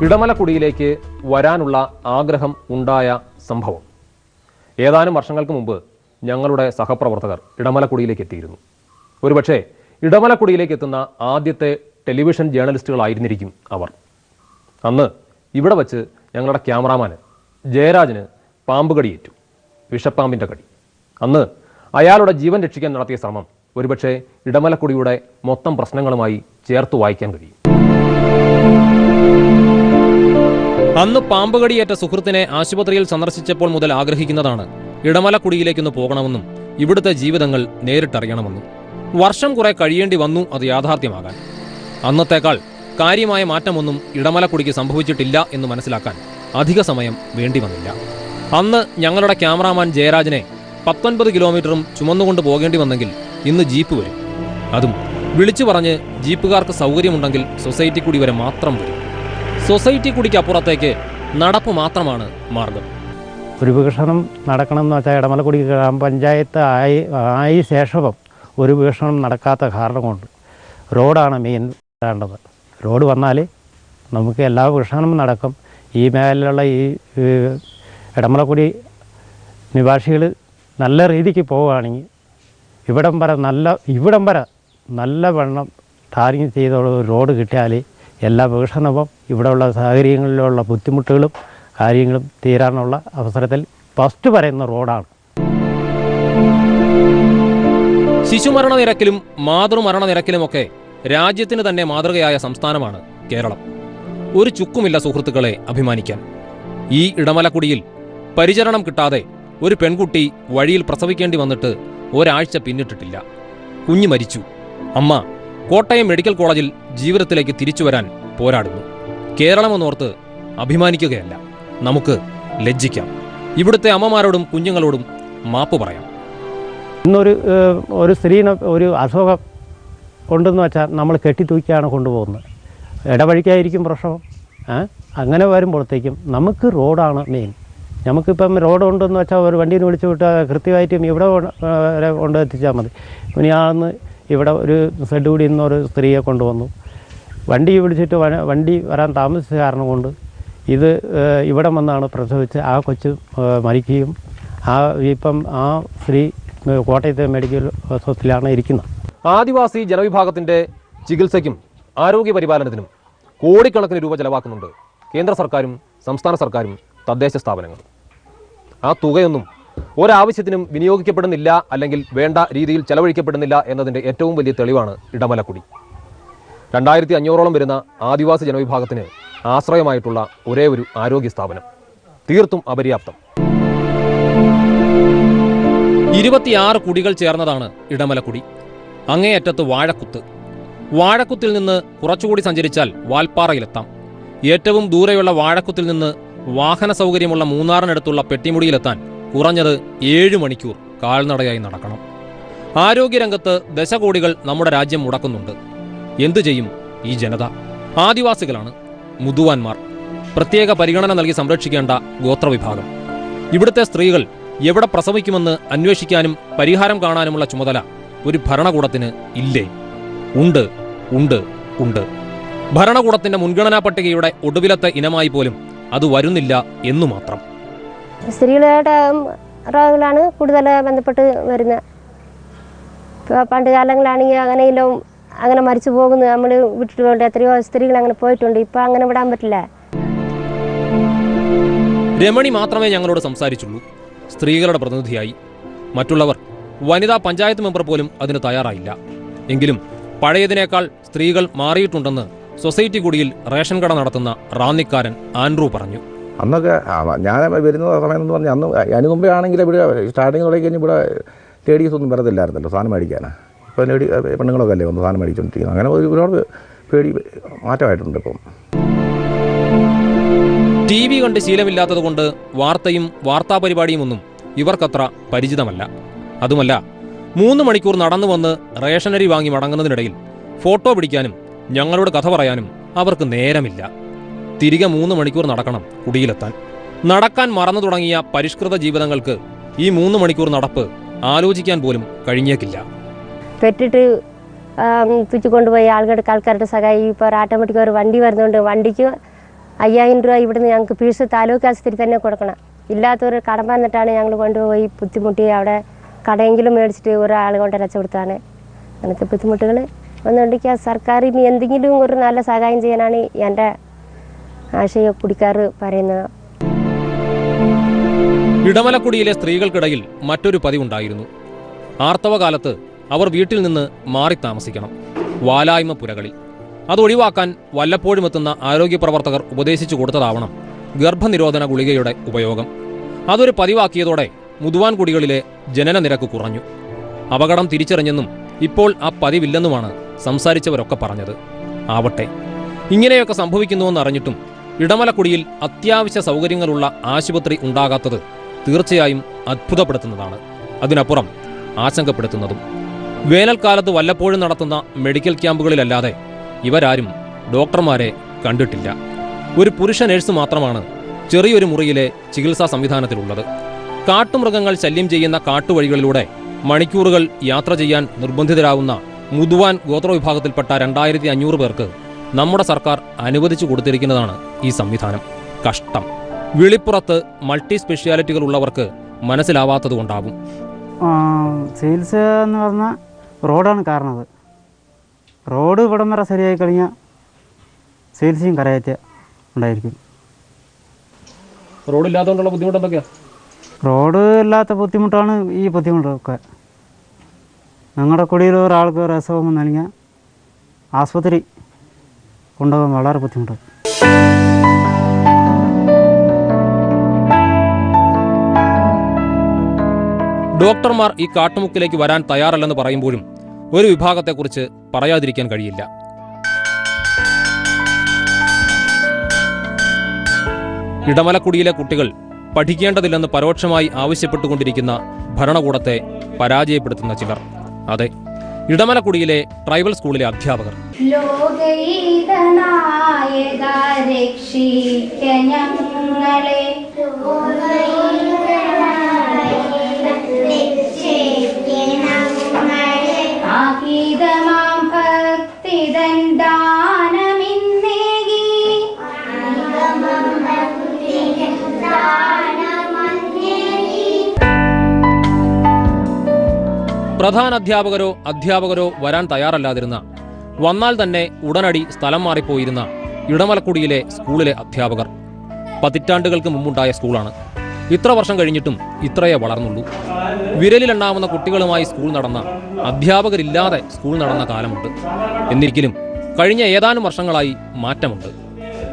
ഇടമലക്കുടിയിലേക്ക് വരാനുള്ള ആഗ്രഹം ഉണ്ടായ സംഭവം. ഏതാനും വർഷങ്ങൾക്ക് മുമ്പ് ഞങ്ങളുടെ സഹപ്രവർത്തകർ ഇടമലക്കുടിയിലേക്ക് എത്തിയിരുന്നു. ഒരുപക്ഷെ ഇടമലക്കുടിയിലേക്ക് എത്തുന്ന ആദ്യത്തെ ടെലിവിഷൻ ജേർണലിസ്റ്റുകളായിരുന്നിരിക്കും അവർ. അന്ന് ഇവിടെ വച്ച് ഞങ്ങളുടെ ക്യാമറാമാന് ജയരാജന് പാമ്പ് കടിയേറ്റു, വിഷപ്പാമ്പിൻ്റെ കടി. അന്ന് അയാളുടെ ജീവൻ രക്ഷിക്കാൻ നടത്തിയ ശ്രമം ഒരുപക്ഷെ ഇടമലക്കുടിയുടെ മൊത്തം പ്രശ്നങ്ങളുമായി ചേർത്ത് വായിക്കാൻ കഴിയും. അന്ന് പാമ്പ് കടിയേറ്റ സുഹൃത്തിനെ ആശുപത്രിയിൽ സന്ദർശിച്ചപ്പോൾ മുതൽ ആഗ്രഹിക്കുന്നതാണ് ഇടമലക്കുടിയിലേക്കൊന്ന് പോകണമെന്നും ഇവിടുത്തെ ജീവിതങ്ങൾ നേരിട്ടറിയണമെന്നും. വർഷം കുറെ കഴിയേണ്ടി വന്നു അത് യാഥാർത്ഥ്യമാകാൻ. അന്നത്തേക്കാൾ കാര്യമായ മാറ്റമൊന്നും ഇടമലക്കുടിക്ക് സംഭവിച്ചിട്ടില്ല എന്ന് മനസ്സിലാക്കാൻ അധിക സമയം വേണ്ടി വന്നില്ല. അന്ന് ഞങ്ങളുടെ ക്യാമറാമാൻ ജയരാജനെ 19 കിലോമീറ്ററും ചുമന്നുകൊണ്ട് പോകേണ്ടി വന്നെങ്കിൽ ഇന്ന് ജീപ്പ് വരും. അതും വിളിച്ചു പറഞ്ഞ് ജീപ്പുകാർക്ക് സൗകര്യമുണ്ടെങ്കിൽ സൊസൈറ്റി കുടി വരെ മാത്രം വരും. സൊസൈറ്റി കുടിക്ക് അപ്പുറത്തേക്ക് നടപ്പ് മാത്രമാണ് മാർഗം. ഒരു വികസനം നടക്കണമെന്ന് വെച്ചാൽ ഇടമലക്കുടി ഗ്രാമപഞ്ചായത്ത് ആയി ശേഷവും ഒരു വികസനം നടക്കാത്ത കാരണം കൊണ്ട് റോഡാണ് മെയിൻ വേണ്ടത്. റോഡ് വന്നാൽ നമുക്ക് എല്ലാ വികസനവും നടക്കും. ഈ മേഖലയിലുള്ള ഈ ഇടമലക്കുടി നിവാസികൾ നല്ല രീതിക്ക് പോവുകയാണെങ്കിൽ ഇവിടം വരെ നല്ല വെള്ളം ടാറിങ് ചെയ്ത റോഡ് കിട്ടിയാൽ എല്ലാ വികസനവും ഇവിടെയുള്ള സാഹചര്യങ്ങളിലുള്ള ബുദ്ധിമുട്ടുകളും കാര്യങ്ങളും തീരാനുള്ള അവസരത്തിൽ ഫസ്റ്റ് പറയുന്ന റോഡാണ്. ശിശുമരണ നിരക്കിലും മാതൃമരണ നിരക്കിലുമൊക്കെ രാജ്യത്തിന് തന്നെ മാതൃകയായ സംസ്ഥാനമാണ് കേരളം. ഒരു ചുക്കുമില്ല സുഹൃത്തുക്കളെ അഭിമാനിക്കാൻ. ഈ ഇടമലക്കുടിയിൽ പരിചരണം കിട്ടാതെ ഒരു പെൺകുട്ടി വഴിയിൽ പ്രസവിക്കേണ്ടി വന്നിട്ട് ഒരാഴ്ച പിന്നിട്ടിട്ടില്ല. കുഞ്ഞ് മരിച്ചു. അമ്മ കോട്ടയം മെഡിക്കൽ കോളേജിൽ ജീവിതത്തിലേക്ക് തിരിച്ചു വരാൻ പോരാടുന്നു. കേരളമെന്നോർത്ത് അഭിമാനിക്കുകയല്ല, നമുക്ക് ലജ്ജിക്കാം. ഇവിടുത്തെ അമ്മമാരോടും കുഞ്ഞുങ്ങളോടും മാപ്പ് പറയാം. ഒരു സ്ത്രീനെ ഒരു അസുഖം കൊണ്ടെന്ന് വെച്ചാൽ നമ്മൾ കെട്ടിത്തൂക്കിയാണ് കൊണ്ടുപോകുന്നത്. ഇടവഴിക്കായിരിക്കും പ്രശ്നം. അങ്ങനെ വരുമ്പോഴത്തേക്കും നമുക്ക് റോഡാണ് മെയിൻ. നമുക്കിപ്പം റോഡ് ഉണ്ടെന്ന് വെച്ചാൽ ഒരു വണ്ടീനെ വിളിച്ചു വിട്ടാൽ കൃത്യമായിട്ടും ഇവിടെ വരെ കൊണ്ടെത്തിച്ചാൽ മതി. ഇനിയാണെന്ന് ഇവിടെ ഒരു സെഡ് കൂടി ഇന്നൊരു സ്ത്രീയെ കൊണ്ടുവന്നു. വണ്ടി വിളിച്ചിട്ട് വണ്ടി വരാൻ താമസിച്ച കാരണം കൊണ്ട് ഇത് ഇവിടെ വന്നാണ് പ്രസവിച്ച് ആ കൊച്ച് മരിക്കുകയും ഇപ്പം ആ സ്ത്രീ കോട്ടയത്തെ മെഡിക്കൽ ഹോസ്പിറ്റലിലാണ് ഇരിക്കുന്നത്. ആദിവാസി ജനവിഭാഗത്തിൻ്റെ ചികിത്സയ്ക്കും ആരോഗ്യ പരിപാലനത്തിനും കോടിക്കണക്കിന് രൂപ ചെലവാക്കുന്നുണ്ട് കേന്ദ്ര സർക്കാരും സംസ്ഥാന സർക്കാരും തദ്ദേശ സ്ഥാപനങ്ങളും. ആ തുകയൊന്നും ഒരാവശ്യത്തിനും വിനിയോഗിക്കപ്പെടുന്നില്ല, അല്ലെങ്കിൽ വേണ്ട രീതിയിൽ ചെലവഴിക്കപ്പെടുന്നില്ല എന്നതിൻ്റെ ഏറ്റവും വലിയ തെളിവാണ് ഇടമലക്കുടി. 2500ഓളം വരുന്ന ആദിവാസി ജനവിഭാഗത്തിന് ആശ്രയമായിട്ടുള്ള ഒരേ ഒരു ആരോഗ്യ സ്ഥാപനം തീർത്തും അപര്യാപ്തം. 26 കുടികൾ ചേർന്നതാണ് ഇടമലക്കുടി. അങ്ങേയറ്റത്ത് വാഴക്കുത്ത്. വാഴക്കുത്തിൽ നിന്ന് കുറച്ചുകൂടി സഞ്ചരിച്ചാൽ വാൽപ്പാറയിലെത്താം. ഏറ്റവും ദൂരെയുള്ള വാഴക്കുത്തിൽ നിന്ന് വാഹന സൗകര്യമുള്ള മൂന്നാറിനടുത്തുള്ള പെട്ടിമുടിയിലെത്താൻ കുറഞ്ഞത് 7 മണിക്കൂർ കാൽനടയായി നടക്കണം. ആരോഗ്യരംഗത്ത് ദശകോടികൾ നമ്മുടെ രാജ്യം മുടക്കുന്നുണ്ട്. എന്തു ചെയ്യും ഈ ജനത? ആദിവാസികളാണ്, മുതുവാന്മാർ, പ്രത്യേക പരിഗണന നൽകി സംരക്ഷിക്കേണ്ട ഗോത്രവിഭാഗം. ഇവിടുത്തെ സ്ത്രീകൾ എവിടെ പ്രസവിക്കുമെന്ന് അന്വേഷിക്കാനും പരിഹാരം കാണാനുമുള്ള ചുമതല ഒരു ഭരണകൂടത്തിന് ഇല്ലേ? ഉണ്ട് ഉണ്ട് ഉണ്ട്. ഭരണകൂടത്തിന്റെ മുൻഗണനാ പട്ടികയുടെ ഒടുവിലത്തെ ഇനമായി പോലും അത് വരുന്നില്ല എന്നു മാത്രം. സ്ത്രീകളുടെ രോഗങ്ങളാണ് കൂടുതൽ ബന്ധപ്പെട്ട് വരുന്നത്. പണ്ട് കാലങ്ങളാണെങ്കിൽ അങ്ങനെ മരിച്ചു പോകുന്നത് നമ്മൾ വിട്ടിട്ടുണ്ട്. എത്രയോ സ്ത്രീകൾ അങ്ങനെ പോയിട്ടുണ്ട്. ഇപ്പം അങ്ങനെ വിടാൻ പറ്റില്ല. രമണി മാത്രമേ ഞങ്ങളോട് സംസാരിച്ചുള്ളൂ സ്ത്രീകളുടെ പ്രതിനിധിയായി. മറ്റുള്ളവർ വനിതാ പഞ്ചായത്ത് മെമ്പർ പോലും അതിന് തയ്യാറായില്ല. എങ്കിലും പഴയതിനേക്കാൾ സ്ത്രീകൾ മാറിയിട്ടുണ്ടെന്ന് സൊസൈറ്റി കുടിയിൽ റേഷൻ കട നടത്തുന്ന റാന്നിക്കാരൻ ആൻഡ്രൂ പറഞ്ഞു. അന്നൊക്കെ ഞാൻ വരുന്ന സമയം എന്ന് പറഞ്ഞാൽ അതിന് മുമ്പേ ആണെങ്കിൽ ഇവിടെ സ്റ്റാർട്ടിങ് തുടങ്ങി കഴിഞ്ഞാൽ ഇവിടെ ലേഡീസ് ഒന്നും വരത്തില്ലായിരുന്നല്ലോ സാധനം മേടിക്കാനാണ്. ഇപ്പോൾ പെണ്ണുങ്ങളൊക്കെ അല്ലേ ഒന്ന് സാധനം മേടിച്ചുകൊണ്ടിരിക്കുന്നത്. അങ്ങനെ ഒരുപാട് പേടി മാറ്റമായിട്ടുണ്ട്. ഇപ്പം TV കണ്ട് ശീലമില്ലാത്തതുകൊണ്ട് വാർത്തയും വാർത്താ പരിപാടിയും ഒന്നും ഇവർക്കത്ര പരിചിതമല്ല. അതുമല്ല, 3 മണിക്കൂർ നടന്നു വന്ന് റേഷനരി വാങ്ങി മടങ്ങുന്നതിനിടയിൽ ഫോട്ടോ പിടിക്കാനും ഞങ്ങളോട് കഥ പറയാനും അവർക്ക് നേരമില്ല. തിരികെ 3 മണിക്കൂർ നടക്കണം കുടിയിലെത്താൻ. നടക്കാൻ മറന്നു തുടങ്ങിയ പരിഷ്കൃത ജീവിതങ്ങൾക്ക് ഈ 3 മണിക്കൂർ നടപ്പ് ആലോചിക്കാൻ പോലും കഴിഞ്ഞേക്കില്ല. പെട്ടിട്ട് തൂക്കിക്കൊണ്ടുപോയി ആൾക്കാരുടെ സഹായി ഇപ്പോൾ ഓട്ടോമാറ്റിക് ഒരു വണ്ടി വരുന്നുണ്ട്. വണ്ടിക്ക് 5000 രൂപ ഇവിടുന്ന് ഞങ്ങൾക്ക് ഫീസ് താലൂക്ക് ആശുപത്രി തന്നെ കൊടുക്കണം. ഇല്ലാത്തവർ കടം വന്നിട്ടാണ് ഞങ്ങൾ കൊണ്ടുപോയി ബുദ്ധിമുട്ടി അവിടെ കടയെങ്കിലും മേടിച്ചിട്ട് ഒരാൾ കൊണ്ട് രക്ഷപ്പെടുത്താണ്. അങ്ങനത്തെ ബുദ്ധിമുട്ടുകൾ ഒന്നുണ്ടെങ്കിൽ സർക്കാർ ഇനി എന്തെങ്കിലും ഒരു നല്ല സഹായം ചെയ്യാനാണ് എൻ്റെ ആശയ കുടിക്കാർ പറയുന്നത്. ഇടമലക്കുടിയിലെ സ്ത്രീകൾക്കിടയിൽ മറ്റൊരു പതിവുണ്ടായിരുന്നു. ആർത്തവകാലത്ത് അവർ വീട്ടിൽ നിന്ന് മാറി താമസിക്കണം, വാലായ്മ പുരകളിൽ. അതൊഴിവാക്കാൻ വല്ലപ്പോഴും എത്തുന്ന ആരോഗ്യ പ്രവർത്തകർ ഉപദേശിച്ചു കൊടുത്തതാവണം ഗർഭനിരോധന ഗുളികയുടെ ഉപയോഗം. അതൊരു പതിവാക്കിയതോടെ മുതുവാൻ കുടികളിലെ ജനന നിരക്ക് കുറഞ്ഞു. അപകടം തിരിച്ചറിഞ്ഞെന്നും ഇപ്പോൾ ആ പതിവില്ലെന്നുമാണ് സംസാരിച്ചവരൊക്കെ പറഞ്ഞത്. ആവട്ടെ, ഇങ്ങനെയൊക്കെ സംഭവിക്കുന്നുവെന്നറിഞ്ഞിട്ടും ഇടമലക്കുടിയിൽ അത്യാവശ്യ സൗകര്യങ്ങളുള്ള ആശുപത്രി ഉണ്ടാകാത്തത് തീർച്ചയായും അത്ഭുതപ്പെടുത്തുന്നതാണ്. അതിനപ്പുറം ആശങ്കപ്പെടുത്തുന്നതും. വേനൽക്കാലത്ത് വല്ലപ്പോഴും നടത്തുന്ന മെഡിക്കൽ ക്യാമ്പുകളിലല്ലാതെ ഇവരാരും ഡോക്ടർമാരെ കണ്ടിട്ടില്ല. ഒരു പുരുഷ നഴ്സ് മാത്രമാണ് ചെറിയൊരു മുറിയിലെ ചികിത്സാ സംവിധാനത്തിലുള്ളത്. കാട്ടുമൃഗങ്ങൾ ശല്യം ചെയ്യുന്ന കാട്ടുവഴികളിലൂടെ മണിക്കൂറുകൾ യാത്ര ചെയ്യാൻ നിർബന്ധിതരാകുന്ന മുതുവാൻ ഗോത്രവിഭാഗത്തിൽപ്പെട്ട 2500 പേർക്ക് നമ്മുടെ സർക്കാർ അനുവദിച്ചു കൊടുത്തിരിക്കുന്നതാണ് ഈ സംവിധാനം. കഷ്ടം. വിളിപ്പുറത്ത് മൾട്ടി സ്പെഷ്യാലിറ്റികൾ ഉള്ളവർക്ക് മനസ്സിലാവാത്തതുകൊണ്ടാവും. ചികിത്സ എന്ന് പറഞ്ഞാൽ റോഡാണ് കാരണം. റോഡ് ഇവിടം വരെ ശരിയായി കഴിഞ്ഞാൽ ചികിത്സയും കരയറ്റ ഉണ്ടായിരിക്കും. റോഡില്ലാത്തതുകൊണ്ടുള്ള ബുദ്ധിമുട്ട് എന്തൊക്കെയാണ്? റോഡ് ഇല്ലാത്ത ബുദ്ധിമുട്ടാണ് ഈ ബുദ്ധിമുട്ടൊക്കെ. ഞങ്ങളുടെ കുടിയിൽ ഒരാൾക്ക് ഒരു അസുഖം നൽകിയാൽ ആസ്പത്രി കൊണ്ടുപോകാൻ വളരെ ബുദ്ധിമുട്ടാണ്. ഡോക്ടർമാർ ഈ കാട്ടുമുക്കിലേക്ക് വരാൻ തയ്യാറല്ലെന്ന് പറയുമ്പോഴും ഒരു വിഭാഗത്തെക്കുറിച്ച് പറയാതിരിക്കാൻ കഴിയില്ല. ഇടമലക്കുടിയിലെ കുട്ടികൾ പഠിക്കേണ്ടതില്ലെന്ന് പരോക്ഷമായി ആവശ്യപ്പെട്ടുകൊണ്ടിരിക്കുന്ന ഭരണകൂടത്തെ പരാജയപ്പെടുത്തുന്ന ചിലർ. അതെ, ഇടമലക്കുടിയിലെ ട്രൈബൽ സ്കൂളിലെ അധ്യാപകർ. പ്രധാന അധ്യാപകരോ വരാൻ തയ്യാറല്ലാതിരുന്ന, വന്നാൽ തന്നെ ഉടനടി സ്ഥലം മാറിപ്പോയിരുന്ന ഇടമലക്കുടിയിലെ സ്കൂളിലെ അധ്യാപകർ. പതിറ്റാണ്ടുകൾക്ക് മുമ്പുണ്ടായ സ്കൂളാണ്. ഇത്ര വർഷം കഴിഞ്ഞിട്ടും ഇത്രയേ വളർന്നുള്ളൂ. വിരലിലെണ്ണാവുന്ന കുട്ടികളുമായി സ്കൂൾ നടന്ന, അധ്യാപകരില്ലാതെ സ്കൂൾ നടന്ന കാലമുണ്ട്. എന്നിരിക്കലും കഴിഞ്ഞ ഏതാനും വർഷങ്ങളായി മാറ്റമുണ്ട്.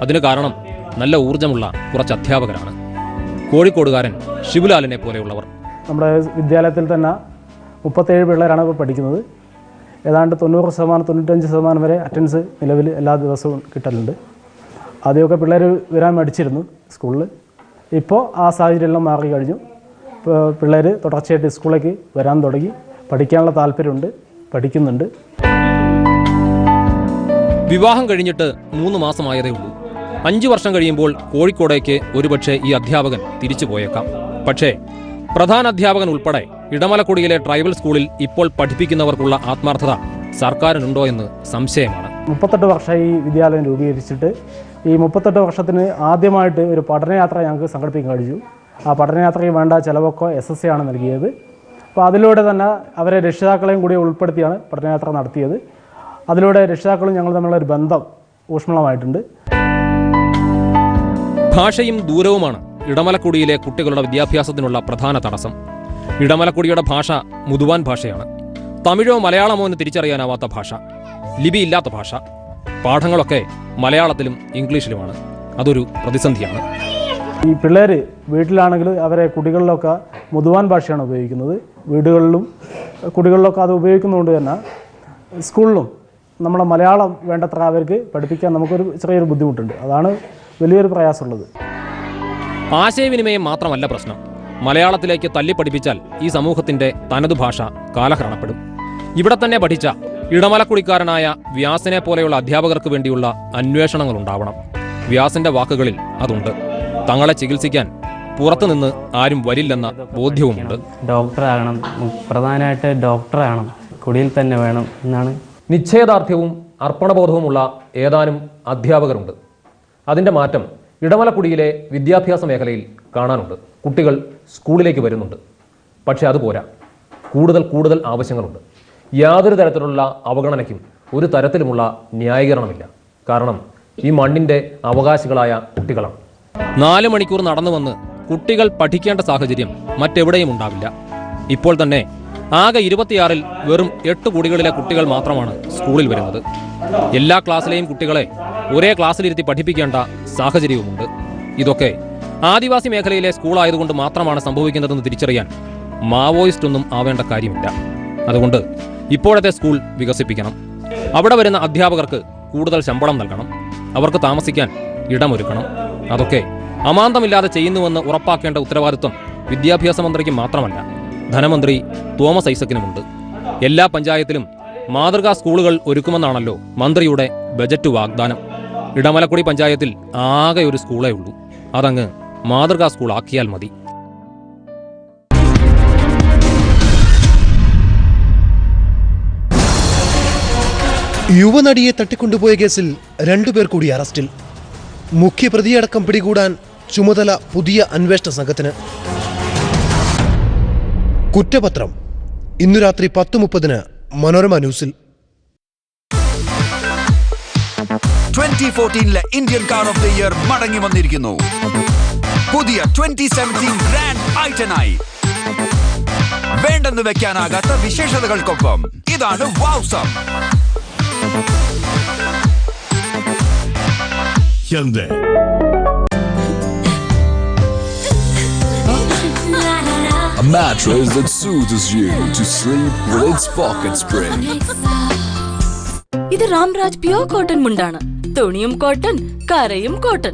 അതിന് കാരണം നല്ല ഊർജ്ജമുള്ള കുറച്ച് അധ്യാപകരാണ്. കോഴിക്കോടുകാരൻ ഷിബുലാലിനെ പോലെയുള്ളവർ. നമ്മുടെ വിദ്യാലയത്തിൽ തന്നെ 37 പിള്ളേരാണ് ഇപ്പോൾ പഠിക്കുന്നത്. ഏതാണ്ട് 90%, 95% വരെ അറ്റൻഡൻസ് നിലവിൽ എല്ലാ ദിവസവും കിട്ടലുണ്ട്. ആദ്യമൊക്കെ പിള്ളേർ വരാൻ മടിച്ചിരുന്നു സ്കൂളിൽ. ഇപ്പോൾ ആ സാഹചര്യമെല്ലാം മാറി കഴിഞ്ഞു. ഇപ്പോൾ പിള്ളേർ തുടർച്ചയായിട്ട് സ്കൂളിലേക്ക് വരാൻ തുടങ്ങി. പഠിക്കാനുള്ള താല്പര്യമുണ്ട്, പഠിക്കുന്നുണ്ട്. വിവാഹം കഴിഞ്ഞിട്ട് 3 മാസമായതേ ഉള്ളൂ. 5 വർഷം കഴിയുമ്പോൾ കോഴിക്കോടേക്ക് ഒരുപക്ഷെ ഈ അധ്യാപകൻ തിരിച്ചു പോയേക്കാം. പക്ഷേ പ്രധാന അധ്യാപകൻ ഉൾപ്പെടെ ഇടമലക്കുടിയിലെ ട്രൈബൽ സ്കൂളിൽ ഇപ്പോൾ പഠിപ്പിക്കുന്നവർക്കുള്ള ആത്മാർത്ഥത സർക്കാരിനുണ്ടോ എന്ന് സംശയമാണ്. 38 വർഷമായി ഈ വിദ്യാലയം രൂപീകരിച്ചിട്ട്. ഈ 38 വർഷത്തിന് ആദ്യമായിട്ട് ഒരു പഠനയാത്ര ഞങ്ങൾക്ക് സംഘടിപ്പിക്കാൻ കഴിഞ്ഞു. ആ പഠനയാത്രയ്ക്ക് വേണ്ട ചിലവൊക്കെ SSA ആണ് നൽകിയത്. അപ്പോൾ അതിലൂടെ തന്നെ അവരെ രക്ഷിതാക്കളെയും കൂടി ഉൾപ്പെടുത്തിയാണ് പഠനയാത്ര നടത്തിയത്. അതിലൂടെ രക്ഷിതാക്കളും ഞങ്ങൾ തമ്മിലുള്ള ഒരു ബന്ധം ഊഷ്മളമായിട്ടുണ്ട്. ഭാഷയും ദൂരവുമാണ് ഇടമലക്കുടിയിലെ കുട്ടികളുടെ വിദ്യാഭ്യാസത്തിനുള്ള പ്രധാന തടസ്സം. ഇടമലക്കുടിയുടെ ഭാഷ മുതുവാൻ ഭാഷയാണ്. തമിഴോ മലയാളമോ എന്ന് തിരിച്ചറിയാനാവാത്ത ഭാഷ, ലിപിയില്ലാത്ത ഭാഷ. പാഠങ്ങളൊക്കെ മലയാളത്തിലും ഇംഗ്ലീഷിലുമാണ്. അതൊരു പ്രതിസന്ധിയാണ്. ഈ പിള്ളേർ വീട്ടിലാണെങ്കിൽ അവരെ കുടികളിലൊക്കെ മുതുവാൻ ഭാഷയാണ് ഉപയോഗിക്കുന്നത്. വീടുകളിലും കുടികളിലൊക്കെ അത് ഉപയോഗിക്കുന്നതുകൊണ്ട് തന്നെ സ്കൂളിലും നമ്മുടെ മലയാളം വേണ്ടത്ര അവർക്ക് പഠിപ്പിക്കാൻ നമുക്കൊരു ചെറിയൊരു ബുദ്ധിമുട്ടുണ്ട്. അതാണ് വലിയൊരു പ്രയാസമുള്ളത്. ആശയവിനിമയം മാത്രമല്ല പ്രശ്നം. മലയാളത്തിലേക്ക് തല്ലിപ്പഠിപ്പിച്ചാൽ ഈ സമൂഹത്തിന്റെ തനതു ഭാഷ കാലഹരണപ്പെടും. ഇവിടെ തന്നെ പഠിച്ച ഇടമലക്കുടിക്കാരനായ വ്യാസനെ പോലെയുള്ള അധ്യാപകർക്ക് വേണ്ടിയുള്ള അന്വേഷണങ്ങൾ ഉണ്ടാവണം. വ്യാസന്റെ വാക്കുകളിൽ അതുണ്ട്. തങ്ങളെ ചികിത്സിക്കാൻ പുറത്തുനിന്ന് ആരും വരില്ലെന്ന ബോധ്യവുമുണ്ട്. ഡോക്ടറാകണം, പ്രധാനമായിട്ട് ഡോക്ടറാകണം, കുടിയിൽ തന്നെ വേണം എന്നാണ്. നിശ്ചയദാർഢ്യവും അർപ്പണബോധവുമുള്ള ഏതാനും അധ്യാപകരുണ്ട്. അതിൻ്റെ മാറ്റം ഇടമലക്കുടിയിലെ വിദ്യാഭ്യാസ മേഖലയിൽ കാണാനുണ്ട്. കുട്ടികൾ സ്കൂളിലേക്ക് വരുന്നുണ്ട്. പക്ഷേ അതുപോരാ, കൂടുതൽ ആവശ്യങ്ങളുണ്ട്. യാതൊരു തരത്തിലുള്ള അവഗണനയ്ക്കും ഒരു തരത്തിലുമുള്ള ന്യായീകരണമില്ല. കാരണം ഈ മണ്ണിൻ്റെ അവകാശികളായ കുട്ടികളാണ്. 4 മണിക്കൂർ നടന്നു വന്ന് കുട്ടികൾ പഠിക്കേണ്ട സാഹചര്യം മറ്റെവിടെയും ഉണ്ടാവില്ല. ഇപ്പോൾ തന്നെ ആകെ 26-ൽ വെറും 8 കുടികളിലെ കുട്ടികൾ മാത്രമാണ് സ്കൂളിൽ വരുന്നത്. എല്ലാ ക്ലാസ്സിലെയും കുട്ടികളെ ഒരേ ക്ലാസ്സിലിരുത്തി പഠിപ്പിക്കേണ്ട സാഹചര്യവുമുണ്ട്. ഇതൊക്കെ ആദിവാസി മേഖലയിലെ സ്കൂളായതുകൊണ്ട് മാത്രമാണ് സംഭവിക്കുന്നതെന്ന് തിരിച്ചറിയാൻ മാവോയിസ്റ്റ് ഒന്നും ആവേണ്ട കാര്യമില്ല. അതുകൊണ്ട് ഇപ്പോഴത്തെ സ്കൂൾ വികസിപ്പിക്കണം. അവിടെ വരുന്ന അധ്യാപകർക്ക് കൂടുതൽ ശമ്പളം നൽകണം. അവർക്ക് താമസിക്കാൻ ഇടമൊരുക്കണം. അതൊക്കെ അമാന്തമില്ലാതെ ചെയ്യുന്നുവെന്ന് ഉറപ്പാക്കേണ്ട ഉത്തരവാദിത്വം വിദ്യാഭ്യാസ മന്ത്രിക്ക് മാത്രമല്ല, ധനമന്ത്രി തോമസ് ഐസക്കിനുമുണ്ട്. എല്ലാ പഞ്ചായത്തിലും മാതൃകാ സ്കൂളുകൾ ഒരുക്കുമെന്നാണല്ലോ മന്ത്രിയുടെ ബജറ്റ് വാഗ്ദാനം. ഇടമലക്കുടി പഞ്ചായത്തിൽ ആകെ ഒരു സ്കൂളേ ഉള്ളൂ. അതങ്ങ് മാതൃകാ സ്കൂൾ ആക്കിയാൽ മതി. യുവനടിയെ തട്ടിക്കൊണ്ടുപോയ കേസിൽ 2 പേർ കൂടി അറസ്റ്റിൽ. മുഖ്യപ്രതിയടക്കം പിടികൂടാൻ ചുമതല പുതിയ അന്വേഷണ സംഘത്തിന്. കുറ്റപത്രം ഇന്നു രാത്രി 10:30 മനോരമ ന്യൂസിൽ. 2014 Indian car of the year മടങ്ങി വന്നിരിക്കുന്നു. പുതിയ 2017 ഗ്രാൻഡ് i10i. വേണ്ടെന്ന് വെക്കാനാകാത്ത വിശേഷതകൾക്കൊപ്പം ഇതാണ് വൗസം. Hyundai. A mattress that soothes you to sleep with its pocket spring. ഇത് രാംരാജ് പ്യൂർ കോട്ടൺ മുണ്ടാണ്. തുണിയും കോട്ടൺ, കരയും cotton.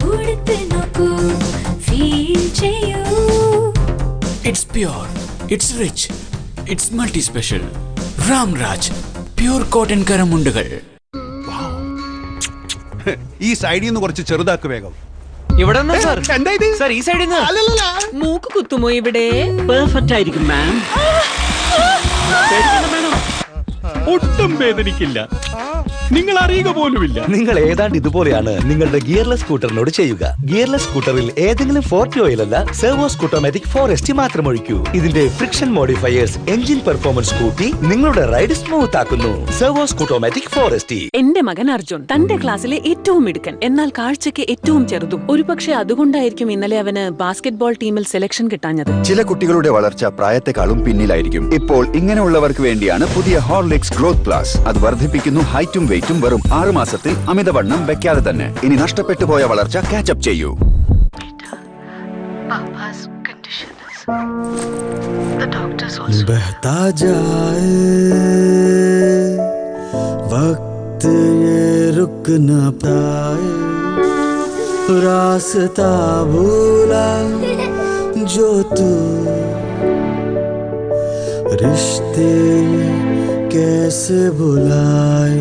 It's pure, it's rich, it's multi-special. Ramraj pure cotton കരമുണ്ടുകൾ. ഈ സൈഡിൽ നിന്ന് കുറച്ച് ചെറുതാക്ക് വേഗം. ഇവിടെ സർ, ഈ സൈഡിൽ നിന്ന് മൂക്ക് കുത്തുമോ? ഇവിടെ പെർഫെക്റ്റ് ആയിരിക്കും മാം. ഒട്ടും വേദനിക്കില്ല. നിങ്ങൾ അറിയുക പോലുമില്ല. നിങ്ങൾ ഏതാണ്ട് ഇതുപോലെയാണ് നിങ്ങളുടെ ഗിയർലെസ് സ്കൂട്ടറിനോട് ചെയ്യുക. ഗിയർലെസ് സ്കൂട്ടറിൽ ഏതെങ്കിലും 40 ഓയിലല്ല, സെർവോ സ്കൂട്ടോമാറ്റിക് 4ST മാത്രം ഒഴിക്കൂ. ഇതിന്റെ ഫ്രിക്ഷൻ മോഡിഫയേഴ്സ് എഞ്ചിൻ പെർഫോമൻസ് കൂട്ടി നിങ്ങളുടെ റൈഡ് സ്മൂത്ത് ആക്കുന്നു. Servo scootomatic 4ST. എന്റെ മകൻ അർജുൻ തന്റെ ക്ലാസ്സിലെ ഏറ്റവും മിടുക്കൻ, എന്നാൽ കാഴ്ചയ്ക്ക് ഏറ്റവും ചെറുതും. ഒരുപക്ഷെ അതുകൊണ്ടായിരിക്കും ഇന്നലെ അവന് ബാസ്കറ്റ്ബോൾ ടീമിൽ സെലക്ഷൻ കിട്ടാഞ്ഞത്. ചില കുട്ടികളുടെ വളർച്ച പ്രായത്തെക്കാളും പിന്നിലായിരിക്കും. ഇപ്പോൾ ഇങ്ങനെയുള്ളവർക്ക് വേണ്ടിയാണ് പുതിയ ഹോർലിക്സ് ഗ്രോത്ത് പ്ലസ്. അത് വർദ്ധിപ്പിക്കുന്നു ഹൈറ്റും വെയിറ്റും വെറും 6 മാസത്തിൽ അമിതവണ്ണം വെക്കാതെ തന്നെ. ഇനി നഷ്ടപ്പെട്ടു പോയ വളർച്ച കാച്ചപ്പ് ചെയ്യൂ. बहता जाए वक्त ये रुक न पाए, रास्ता भूला जो तू, रिश्ते कैसे भुलाए.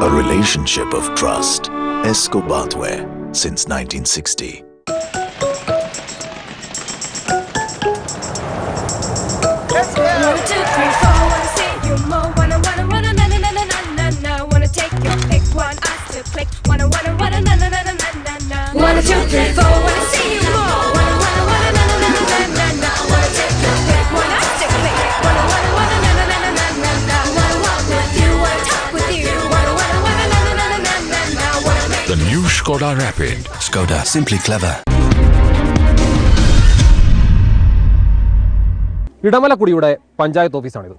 A relationship of trust. Esco Bathware since 1960. The new Skoda Rapid. Skoda, simply clever. ഇടമലക്കുടിയുടെ panchayat ഓഫീസാണിത്.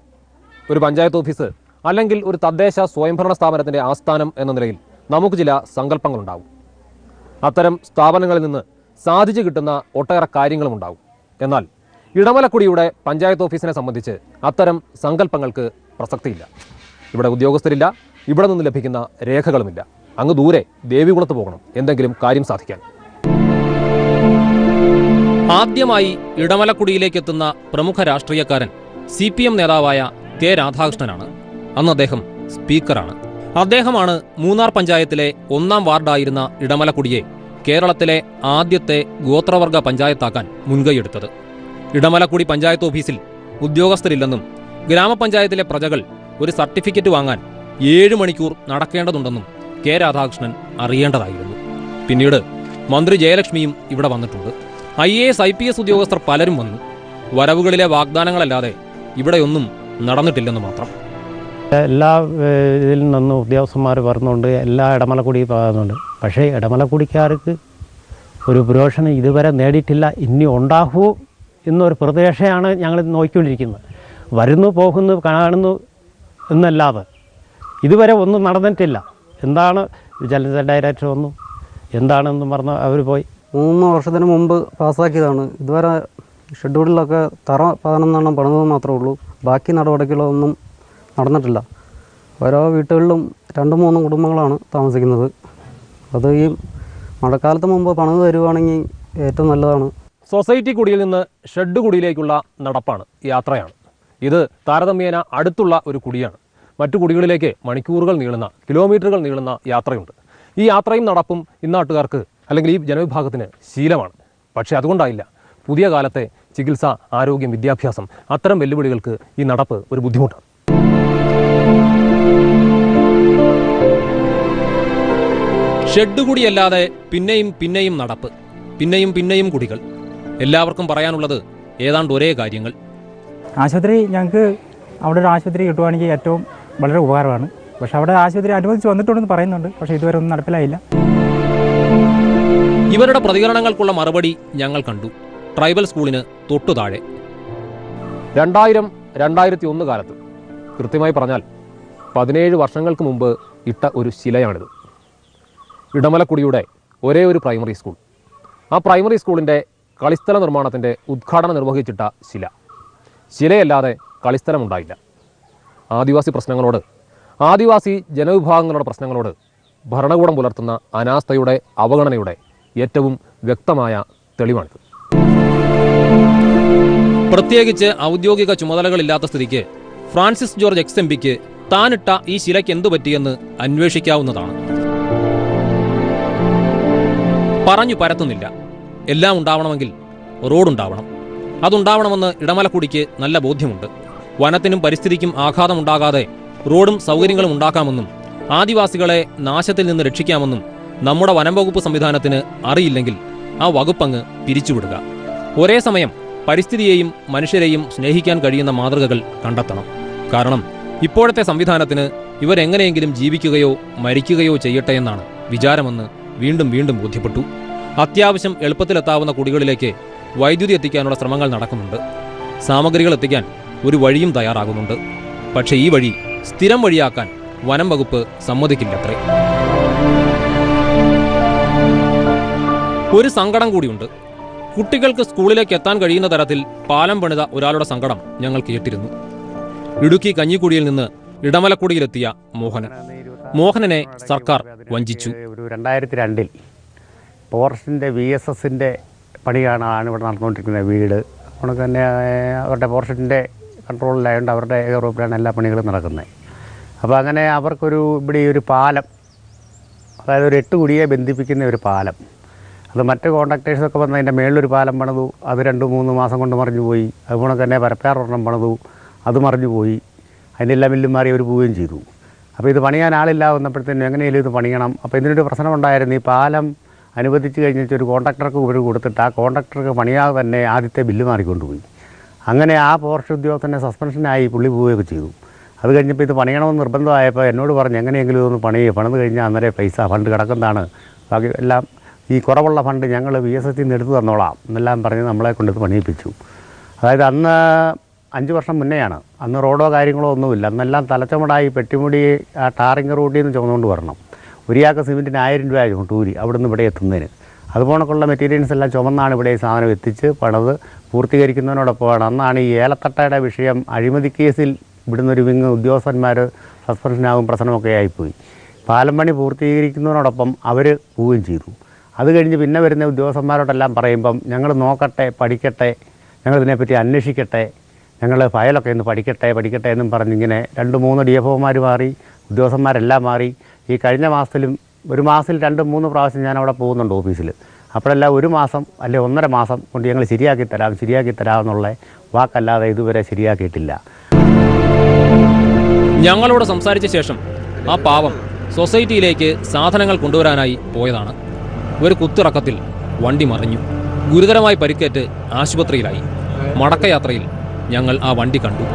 ഒരു പഞ്ചായത്ത് ഓഫീസ് അല്ലെങ്കിൽ ഒരു തദ്ദേശ സ്വയംഭരണ സ്ഥാപനത്തിൻ്റെ ആസ്ഥാനം എന്ന നിലയിൽ നമുക്ക് ചില സങ്കല്പങ്ങളുണ്ടാവും. അത്തരം സ്ഥാപനങ്ങളിൽ നിന്ന് സാധിച്ചു കിട്ടുന്ന ഒട്ടേറെ കാര്യങ്ങളും ഉണ്ടാവും. എന്നാൽ ഇടമലക്കുടിയുടെ പഞ്ചായത്ത് ഓഫീസിനെ സംബന്ധിച്ച് അത്തരം സങ്കല്പങ്ങൾക്ക് പ്രസക്തിയില്ല. ഇവിടെ ഉദ്യോഗസ്ഥരില്ല, ഇവിടെ നിന്ന് ലഭിക്കുന്ന രേഖകളുമില്ല. അങ്ങ് ദൂരെ ദേവികുളത്ത് പോകണം എന്തെങ്കിലും കാര്യം സാധിക്കാൻ. ആദ്യമായി ഇടമലക്കുടിയിലേക്കെത്തുന്ന പ്രമുഖ രാഷ്ട്രീയക്കാരൻ CPM നേതാവായ കെ രാധാകൃഷ്ണനാണ്. അന്ന് അദ്ദേഹം സ്പീക്കറാണ്. അദ്ദേഹമാണ് മൂന്നാർ പഞ്ചായത്തിലെ 1-ാം വാർഡായിരുന്ന ഇടമലക്കുടിയെ കേരളത്തിലെ ആദ്യത്തെ ഗോത്രവർഗ പഞ്ചായത്താക്കാൻ മുൻകൈയെടുത്തത്. ഇടമലക്കുടി പഞ്ചായത്ത് ഓഫീസിൽ ഉദ്യോഗസ്ഥരില്ലെന്നും ഗ്രാമപഞ്ചായത്തിലെ പ്രജകൾ ഒരു സർട്ടിഫിക്കറ്റ് വാങ്ങാൻ 7 മണിക്കൂർ നടക്കേണ്ടതുണ്ടെന്നും കെ രാധാകൃഷ്ണൻ അറിയേണ്ടതായിരുന്നു. പിന്നീട് മന്ത്രി ജയലക്ഷ്മിയും ഇവിടെ വന്നിട്ടുണ്ട്. IAS IPS ഉദ്യോഗസ്ഥർ പലരും വന്നു. വരവുകളിലെ വാഗ്ദാനങ്ങളല്ലാതെ ഇവിടെയൊന്നും നടന്നിട്ടില്ലെന്ന് മാത്രം. എല്ലാ ഇതിൽ നിന്നും ഉദ്യോഗസ്ഥന്മാർ വരുന്നുണ്ട്, എല്ലാ ഇടമലക്കുടി പറയുന്നുണ്ട്. പക്ഷേ ഇടമലക്കുടിക്കാർക്ക് ഒരു പുരോഷണം ഇതുവരെ നേടിയിട്ടില്ല. ഇനി ഉണ്ടാകുമോ എന്നൊരു പ്രതീക്ഷയാണ് ഞങ്ങൾ നോക്കിക്കൊണ്ടിരിക്കുന്നത്. വരുന്നു പോകുന്നു കാണുന്നു എന്നല്ലാതെ ഇതുവരെ ഒന്നും നടന്നിട്ടില്ല. എന്താണ് ജലസ ഡയറക്ടർ വന്നു, എന്താണെന്ന് പറഞ്ഞ് അവർ പോയി. 3 വർഷത്തിന് മുമ്പ് പാസ്സാക്കിയതാണ്. ഇതുവരെ ഷെഡ്യൂളിലൊക്കെ തറ 11 പണിത് മാത്രമേ ഉള്ളൂ. ബാക്കി നടപടികളൊന്നും നടന്നിട്ടില്ല. ഓരോ വീട്ടുകളിലും 2-3 കുടുംബങ്ങളാണ് താമസിക്കുന്നത്. അത് ഈ മഴക്കാലത്ത് മുമ്പ് പണിത് തരുവാണെങ്കിൽ ഏറ്റവും നല്ലതാണ്. സൊസൈറ്റി കുടിയിൽ നിന്ന് ഷെഡ് കുടിയിലേക്കുള്ള നടപ്പാണ്, യാത്രയാണ്. ഇത് താരതമ്യേന അടുത്തുള്ള ഒരു കുടിയാണ്. മറ്റു കുടികളിലേക്ക് മണിക്കൂറുകൾ നീളുന്ന, കിലോമീറ്ററുകൾ നീളുന്ന യാത്രയുണ്ട്. ഈ യാത്രയും നടപ്പും ഇന്നാട്ടുകാർക്ക് അല്ലെങ്കിൽ ഈ ജനവിഭാഗത്തിന് ശീലമാണ്. പക്ഷേ അതുകൊണ്ടായില്ല, പുതിയ കാലത്തെ ചികിത്സ, ആരോഗ്യം, വിദ്യാഭ്യാസം അത്തരം വെല്ലുവിളികൾക്ക് ഈ നടപ്പ് ഒരു ബുദ്ധിമുട്ടാണ്. ഷെഡ് കുടിയല്ലാതെ പിന്നെയും പിന്നെയും നടപ്പ്, പിന്നെയും പിന്നെയും കുടികൾ. എല്ലാവർക്കും പറയാനുള്ളത് ഏതാണ്ട് ഒരേ കാര്യങ്ങൾ. ആശുപത്രി ഞങ്ങൾക്ക് അവിടെ ഒരു ആശുപത്രി കിട്ടുവാണെങ്കിൽ ഏറ്റവും വളരെ ഉപകാരമാണ്. പക്ഷെ അവിടെ ആശുപത്രി അനുവദിച്ച് വന്നിട്ടുണ്ടെന്ന് പറയുന്നുണ്ട്. പക്ഷേ ഇതുവരെ ഒന്നും നടപ്പിലായില്ല. ഇവരുടെ പ്രതികരണങ്ങൾക്കുള്ള മറുപടി ഞങ്ങൾ കണ്ടു. ട്രൈബൽ സ്കൂളിന് തൊട്ടു താഴെ 2000-2001 കാലത്ത്, കൃത്യമായി പറഞ്ഞാൽ 17 വർഷങ്ങൾക്ക് മുമ്പ് ഇട്ട ഒരു ശിലയാണിത്. ഇടമലക്കുടിയുടെ ഒരേ ഒരു പ്രൈമറി സ്കൂൾ. ആ പ്രൈമറി സ്കൂളിൻ്റെ കളിസ്ഥല നിർമ്മാണത്തിൻ്റെ ഉദ്ഘാടനം നിർവഹിച്ചിട്ട ശിലയല്ലാതെ കളിസ്ഥലമുണ്ടായില്ല. ആദിവാസി പ്രശ്നങ്ങളോട്, ആദിവാസി ജനവിഭാഗങ്ങളുടെ പ്രശ്നങ്ങളോട് ഭരണകൂടം പുലർത്തുന്ന അനാസ്ഥയുടെ, അവഗണനയുടെ ഏറ്റവും വ്യക്തമായ തെളിവാണിത്. പ്രത്യേകിച്ച് ഔദ്യോഗിക ചുമതലകളില്ലാത്ത സ്ഥിതിക്ക് ഫ്രാൻസിസ് ജോർജ് XMPക്ക് താനിട്ട ഈ ശിലയ്ക്ക് എന്തു പറ്റിയെന്ന് അന്വേഷിക്കാവുന്നതാണ്. പറഞ്ഞു പരത്തുന്നില്ല. എല്ലാം ഉണ്ടാവണമെങ്കിൽ റോഡുണ്ടാവണം. അതുണ്ടാവണമെന്ന് ഇടമലക്കുടിക്ക് നല്ല ബോധ്യമുണ്ട്. വനത്തിനും പരിസ്ഥിതിക്കും ആഘാതമുണ്ടാകാതെ റോഡും സൗകര്യങ്ങളും ഉണ്ടാക്കാമെന്നും ആദിവാസികളെ നാശത്തിൽ നിന്ന് രക്ഷിക്കാമെന്നും നമ്മുടെ വനം വകുപ്പ് സംവിധാനത്തിന് അറിയില്ലെങ്കിൽ ആ വകുപ്പങ്ങ് പിരിച്ചുവിടുക. ഒരേ സമയം പരിസ്ഥിതിയെയും മനുഷ്യരെയും സ്നേഹിക്കാൻ കഴിയുന്ന മാതൃകകൾ കണ്ടെത്തണം. കാരണം ഇപ്പോഴത്തെ സംവിധാനത്തിന് ഇവരെങ്ങനെയെങ്കിലും ജീവിക്കുകയോ മരിക്കുകയോ ചെയ്യട്ടെ എന്നാണ് വിചാരമെന്ന് വീണ്ടും വീണ്ടും ബോധ്യപ്പെട്ടു. അത്യാവശ്യം എളുപ്പത്തിലെത്താവുന്ന കുടികളിലേക്ക് വൈദ്യുതി എത്തിക്കാനുള്ള ശ്രമങ്ങൾ നടക്കുന്നുണ്ട്. സാമഗ്രികൾ എത്തിക്കാൻ ഒരു വഴിയും തയ്യാറാകുന്നുണ്ട്. പക്ഷേ ഈ വഴി സ്ഥിരം വഴിയാക്കാൻ വനം വകുപ്പ് സമ്മതിക്കില്ലത്രേ. ഒരു സങ്കടം കൂടിയുണ്ട്. കുട്ടികൾക്ക് സ്കൂളിലേക്ക് എത്താൻ കഴിയുന്ന തരത്തിൽ പാലം പണിത ഒരാളുടെ സങ്കടം ഞങ്ങൾ കേട്ടിരുന്നു. ഇടുക്കി കഞ്ഞിക്കുടിയിൽ നിന്ന് ഇടമലക്കുടിയിലെത്തിയ മോഹനനെ സർക്കാർ വഞ്ചിച്ചു. ഒരു 2002 ഫോറസ്റ്റിൻ്റെ VSSൻ്റെ പണിയാണ് ഇവിടെ നടന്നുകൊണ്ടിരിക്കുന്നത്. വീട് അതുകൊണ്ട് തന്നെ അവരുടെ ഫോറസ്റ്റിൻ്റെ കൺട്രോളിലായതുകൊണ്ട് അവരുടെ ഗ്രൂപ്പിലാണ് എല്ലാ പണികളും നടക്കുന്നത്. അപ്പോൾ അങ്ങനെ അവർക്കൊരു ഇവിടെ ഒരു പാലം, അതായത് ഒരു 8 കുടിയെ ബന്ധിപ്പിക്കുന്ന ഒരു പാലം, അത് മറ്റ് കോൺട്രാക്ടേഴ്സൊക്കെ വന്ന് അതിൻ്റെ മേളിലൊരു പാലം പണിതു. അത് 2-3 മാസം കൊണ്ട് മറിഞ്ഞു പോയി. അതുപോലെ തന്നെ പരപ്പയാറൊരെണ്ണം പണിതു, അത് മറിഞ്ഞു പോയി. അതിൻ്റെ എല്ലാം മില്ലും മാറി അവർ പോവുകയും ചെയ്തു. അപ്പോൾ ഇത് പണിയാൻ ആളില്ല വന്നപ്പോഴത്തേനും എങ്ങനെയാലും ഇത് പണിയണം. അപ്പോൾ ഇതിനൊരു പ്രശ്നമുണ്ടായിരുന്നു. ഈ പാലം അനുവദിച്ച് കഴിഞ്ഞിട്ട് ഒരു കോൺട്രാക്ടർക്ക് ഇവർ കൊടുത്തിട്ട് ആ കോൺട്രാക്ടർക്ക് പണിയാതെ തന്നെ ആദ്യത്തെ ബില്ല് മാറിക്കൊണ്ടുപോയി. അങ്ങനെ ആ ഫോറസ്റ്റ് ഉദ്യോഗസ്ഥനെ സസ്പെൻഷനായി പുള്ളി പോവുകയൊക്കെ ചെയ്തു. അത് കഴിഞ്ഞപ്പോൾ ഇത് പണിയണമെന്ന് നിർബന്ധമായപ്പോൾ എന്നോട് പറഞ്ഞു എങ്ങനെയെങ്കിലും ഇതൊന്ന് പണിത് കഴിഞ്ഞാൽ അന്നേരം പൈസ ഫണ്ട് കിടക്കുന്നതാണ്, ബാക്കി എല്ലാം ഈ കുറവുള്ള ഫണ്ട് ഞങ്ങൾ VSSൽ നിന്ന് എടുത്തു തന്നോളാം എന്നെല്ലാം പറഞ്ഞ് നമ്മളെ കൊണ്ടിത് പണിയിപ്പിച്ചു. അതായത് അന്ന് 5 വർഷം മുന്നെയാണ്. അന്ന് റോഡോ കാര്യങ്ങളോ ഒന്നുമില്ല. അന്നെല്ലാം തലച്ചുമടായി പെട്ടിമുടി ആ ടാറിങ് റൂട്ടിൽ നിന്ന് ചുമന്നുകൊണ്ട് വരണം. ഒരാൾക്ക് സിമെൻറ്റിന് 1000 രൂപ ആയിരുന്നു ടൂരി അവിടെ നിന്ന് ഇവിടെ എത്തുന്നതിന്. അതുപോലൊക്കെയുള്ള മെറ്റീരിയൽസ് എല്ലാം ചുമന്നാണ് ഇവിടെ ഈ സാധനം എത്തിച്ച് പണിത് പൂർത്തീകരിക്കുന്നതിനോടൊപ്പമാണ് അന്നാണ് ഈ ഏലത്തട്ടയുടെ വിഷയം അഴിമതി കേസിൽ ഇവിടുന്ന് ഒരു വിങ് ഉദ്യോഗസ്ഥന്മാർ സസ്പെൻഷനാകും പ്രശ്നമൊക്കെ ആയിപ്പോയി. പാലം പണി പൂർത്തീകരിക്കുന്നതിനോടൊപ്പം അവർ പോവുകയും ചെയ്തു. അത് കഴിഞ്ഞ് പിന്നെ വരുന്ന ഉദ്യോഗസ്ഥന്മാരോടെല്ലാം പറയുമ്പം ഞങ്ങൾ നോക്കട്ടെ, പഠിക്കട്ടെ, ഞങ്ങളിതിനെപ്പറ്റി അന്വേഷിക്കട്ടെ, ഞങ്ങൾ ഫയലൊക്കെ ഒന്ന് പഠിക്കട്ടെ എന്നും പറഞ്ഞിങ്ങനെ 2-3 DFOമാർ മാറി, ഉദ്യോഗസ്ഥന്മാരെല്ലാം മാറി. ഈ കഴിഞ്ഞ മാസത്തിലും ഒരു മാസത്തിൽ 2-3 പ്രാവശ്യം ഞാൻ അവിടെ പോകുന്നുണ്ട് ഓഫീസിൽ. അപ്പോഴെല്ലാം 1 മാസം അല്ലെ 1.5 മാസം കൊണ്ട് ഞങ്ങൾ ശരിയാക്കി തരാം എന്നുള്ള വാക്കല്ലാതെ ഇതുവരെ ശരിയാക്കിയിട്ടില്ല. ഞങ്ങളോട് സംസാരിച്ച ശേഷം ആ പാവം സൊസൈറ്റിയിലേക്ക് സാധനങ്ങൾ കൊണ്ടുവരാനായി പോയതാണ്. ഒരു കുത്തിറക്കത്തിൽ വണ്ടി മറിഞ്ഞു. ഗുരുതരമായി പരിക്കേറ്റ് ആശുപത്രിയിലായി. മടക്കയാത്രയിൽ ഞങ്ങൾ ആ വണ്ടി കണ്ടു.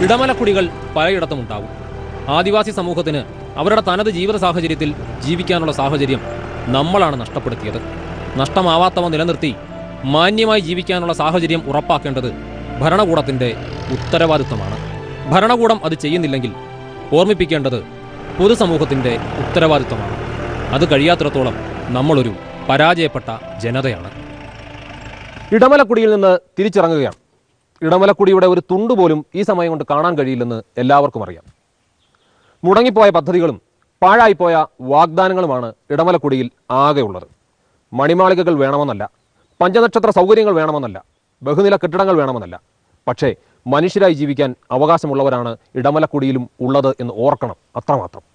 ഇടമലക്കുടികൾ പലയിടത്തും ഉണ്ടാവും. ആദിവാസി സമൂഹത്തിന് അവരുടെ തനത് ജീവിത സാഹചര്യത്തിൽ ജീവിക്കാനുള്ള സാഹചര്യം നമ്മളാണ് നഷ്ടപ്പെടുത്തിയത്. നഷ്ടമാവാത്തവ നിലനിർത്തി മാന്യമായി ജീവിക്കാനുള്ള സാഹചര്യം ഉറപ്പാക്കേണ്ടത് ഭരണകൂടത്തിൻ്റെ ഉത്തരവാദിത്വമാണ്. ഭരണകൂടം അത് ചെയ്യുന്നില്ലെങ്കിൽ ഓർമ്മിപ്പിക്കേണ്ടത് പൊതുസമൂഹത്തിൻ്റെ ഉത്തരവാദിത്വമാണ്. അത് കഴിയാത്തിടത്തോളം നമ്മളൊരു പരാജയപ്പെട്ട ജനതയാണ്. ഇടമലക്കുടിയിൽ നിന്ന് തിരിച്ചിറങ്ങുകയാണ്. ഇടമലക്കുടിയുടെ ഒരു തുണ്ടുപോലും ഈ സമയം കൊണ്ട് കാണാൻ കഴിയില്ലെന്ന് എല്ലാവർക്കും അറിയാം. മുടങ്ങിപ്പോയ പദ്ധതികളും പാഴായിപ്പോയ വാഗ്ദാനങ്ങളുമാണ് ഇടമലക്കുടിയിൽ ആകെയുള്ളത്. മണിമാളികകൾ വേണമെന്നല്ല, പഞ്ചനക്ഷത്ര സൗകര്യങ്ങൾ വേണമെന്നല്ല, ബഹുനില കെട്ടിടങ്ങൾ വേണമെന്നല്ല. പക്ഷേ മനുഷ്യരായി ജീവിക്കാൻ അവകാശമുള്ളവരാണ് ഇടമലക്കുടിയിലും ഉള്ളത് എന്ന് ഓർക്കണം, അത്രമാത്രം.